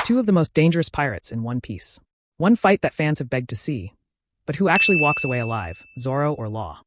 Two of the most dangerous pirates in one piece. One fight that fans have begged to see. But who actually walks away alive, Zoro or Law?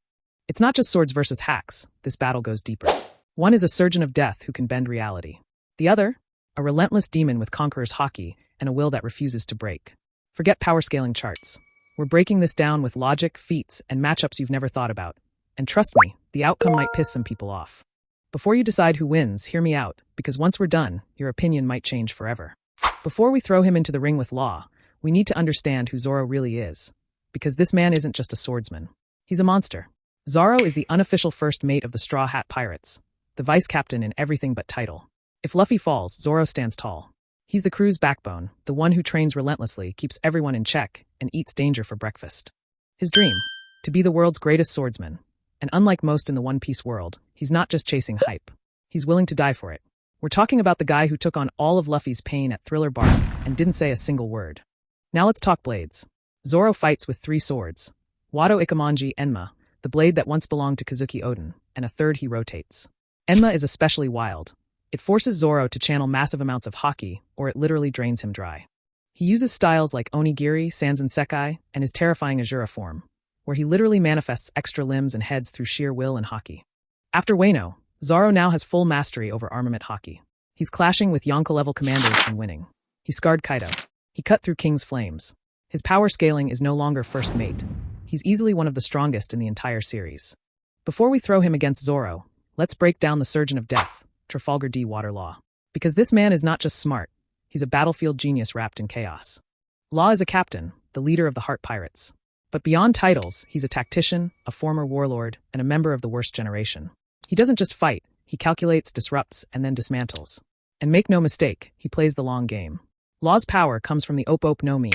It's not just swords versus hacks, this battle goes deeper. One is a surgeon of death who can bend reality. The other? A relentless demon with Conqueror's Haki and a will that refuses to break. Forget power scaling charts. We're breaking this down with logic, feats, and matchups you've never thought about. And trust me, the outcome might piss some people off. Before you decide who wins, hear me out, because once we're done, your opinion might change forever. Before we throw him into the ring with Law, we need to understand who Zoro really is. Because this man isn't just a swordsman. He's a monster. Zoro is the unofficial first mate of the Straw Hat Pirates, the vice captain in everything but title. If Luffy falls, Zoro stands tall. He's the crew's backbone, the one who trains relentlessly, keeps everyone in check, and eats danger for breakfast. His dream? To be the world's greatest swordsman. And unlike most in the One Piece world, he's not just chasing hype. He's willing to die for it. We're talking about the guy who took on all of Luffy's pain at Thriller Bark and didn't say a single word. Now let's talk blades. Zoro fights with 3 swords. Wado Ikamanji Enma, the blade that once belonged to Kazuki Oden, and a third he rotates. Enma is especially wild. It forces Zoro to channel massive amounts of Haki, or it literally drains him dry. He uses styles like Onigiri, Sanzen Sekai, and his terrifying Azura form, where he literally manifests extra limbs and heads through sheer will and Haki. After Wano, Zoro now has full mastery over armament Haki. He's clashing with Yonko-level commanders and winning. He scarred Kaido. He cut through King's flames. His power scaling is no longer first mate. He's easily one of the strongest in the entire series. Before we throw him against Zoro, let's break down the Surgeon of Death, Trafalgar D. Waterlaw. Because this man is not just smart, he's a battlefield genius wrapped in chaos. Law is a captain, the leader of the Heart Pirates. But beyond titles, he's a tactician, a former warlord, and a member of the worst generation. He doesn't just fight, he calculates, disrupts, and then dismantles. And make no mistake, he plays the long game. Law's power comes from the Op no Mi,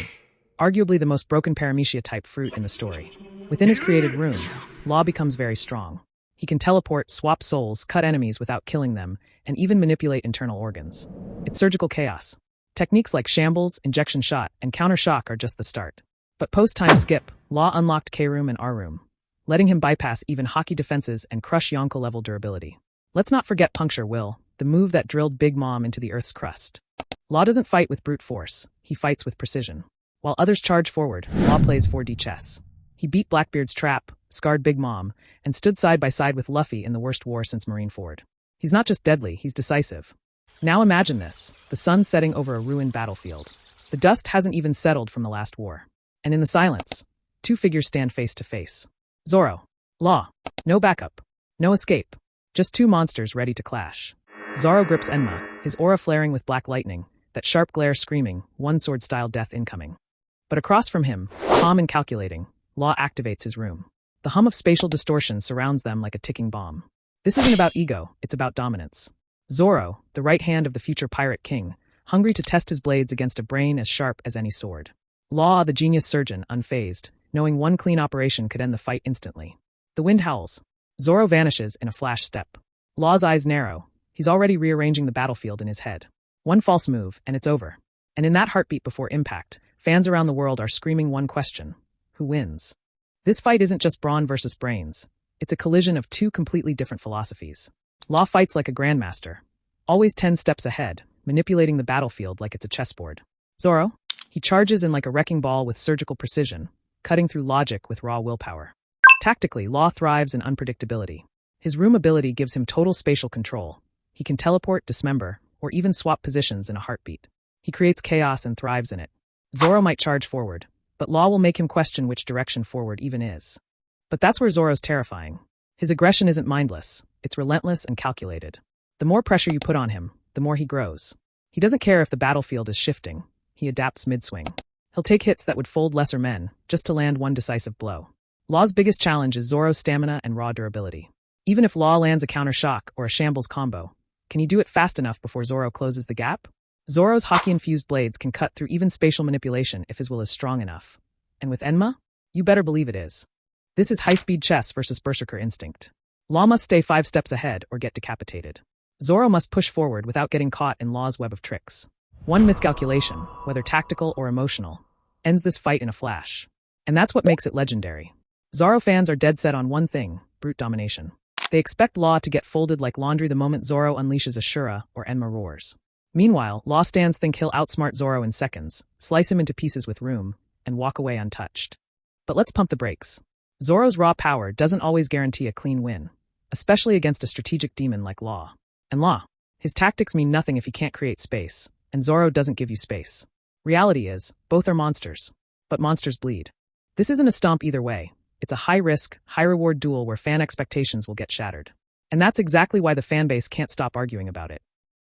arguably the most broken paramecia-type fruit in the story. Within his created rune, Law becomes very strong. He can teleport, swap souls, cut enemies without killing them, and even manipulate internal organs. It's surgical chaos. Techniques like shambles, injection shot, and counter shock are just the start. But post-time skip, Law unlocked K-Room and R-Room, letting him bypass even Haki defenses and crush Yonko-level durability. Let's not forget Puncture Will, the move that drilled Big Mom into the Earth's crust. Law doesn't fight with brute force, he fights with precision. While others charge forward, Law plays 4D chess. He beat Blackbeard's trap, scarred Big Mom, and stood side by side with Luffy in the worst war since Marineford. He's not just deadly, he's decisive. Now imagine this, the sun setting over a ruined battlefield. The dust hasn't even settled from the last war. And in the silence, 2 figures stand face to face. Zoro. Law. No backup. No escape. Just 2 monsters ready to clash. Zoro grips Enma, his aura flaring with black lightning, that sharp glare screaming, one-sword-style death incoming. But across from him, calm and calculating, Law activates his room. The hum of spatial distortion surrounds them like a ticking bomb. This isn't about ego, it's about dominance. Zoro, the right hand of the future pirate king, hungry to test his blades against a brain as sharp as any sword. Law, the genius surgeon, unfazed, knowing one clean operation could end the fight instantly. The wind howls. Zoro vanishes in a flash step. Law's eyes narrow. He's already rearranging the battlefield in his head. One false move, and it's over. And in that heartbeat before impact, fans around the world are screaming one question. Who wins? This fight isn't just brawn versus brains. It's a collision of 2 completely different philosophies. Law fights like a grandmaster, always 10 steps ahead, manipulating the battlefield like it's a chessboard. Zoro? He charges in like a wrecking ball with surgical precision, cutting through logic with raw willpower. Tactically, Law thrives in unpredictability. His room ability gives him total spatial control. He can teleport, dismember, or even swap positions in a heartbeat. He creates chaos and thrives in it. Zoro might charge forward, but Law will make him question which direction forward even is. But that's where Zoro's terrifying. His aggression isn't mindless, it's relentless and calculated. The more pressure you put on him, the more he grows. He doesn't care if the battlefield is shifting. He adapts mid-swing. He'll take hits that would fold lesser men, just to land one decisive blow. Law's biggest challenge is Zoro's stamina and raw durability. Even if Law lands a counter shock or a shambles combo, can he do it fast enough before Zoro closes the gap? Zoro's Haki-infused blades can cut through even spatial manipulation if his will is strong enough. And with Enma? You better believe it is. This is high-speed chess versus berserker instinct. Law must stay 5 steps ahead or get decapitated. Zoro must push forward without getting caught in Law's web of tricks. One miscalculation, whether tactical or emotional, ends this fight in a flash. And that's what makes it legendary. Zoro fans are dead set on one thing, brute domination. They expect Law to get folded like laundry the moment Zoro unleashes Ashura or Enma roars. Meanwhile, Law stands think he'll outsmart Zoro in seconds, slice him into pieces with room, and walk away untouched. But let's pump the brakes. Zoro's raw power doesn't always guarantee a clean win, especially against a strategic demon like Law. And Law, his tactics mean nothing if he can't create space, and Zoro doesn't give you space. Reality is, both are monsters. But monsters bleed. This isn't a stomp either way. It's a high-risk, high-reward duel where fan expectations will get shattered. And that's exactly why the fanbase can't stop arguing about it.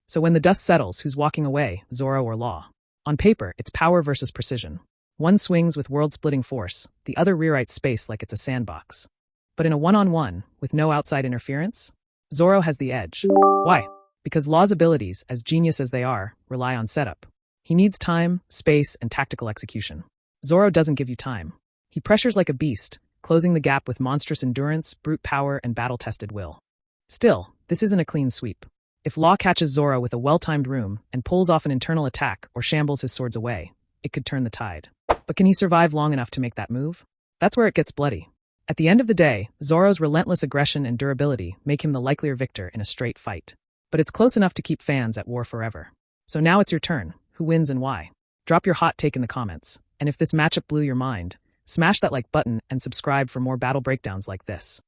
So when the dust settles, who's walking away, Zoro or Law? On paper, it's power versus precision. One swings with world-splitting force, the other rewrites space like it's a sandbox. But in a one-on-one, with no outside interference, Zoro has the edge. Why? Because Law's abilities, as genius as they are, rely on setup. He needs time, space, and tactical execution. Zoro doesn't give you time. He pressures like a beast, closing the gap with monstrous endurance, brute power, and battle-tested will. Still, this isn't a clean sweep. If Law catches Zoro with a well-timed room and pulls off an internal attack or shambles his swords away, it could turn the tide. But can he survive long enough to make that move? That's where it gets bloody. At the end of the day, Zoro's relentless aggression and durability make him the likelier victor in a straight fight. But it's close enough to keep fans at war forever. So now it's your turn. Who wins and why? Drop your hot take in the comments. And if this matchup blew your mind, smash that like button and subscribe for more battle breakdowns like this.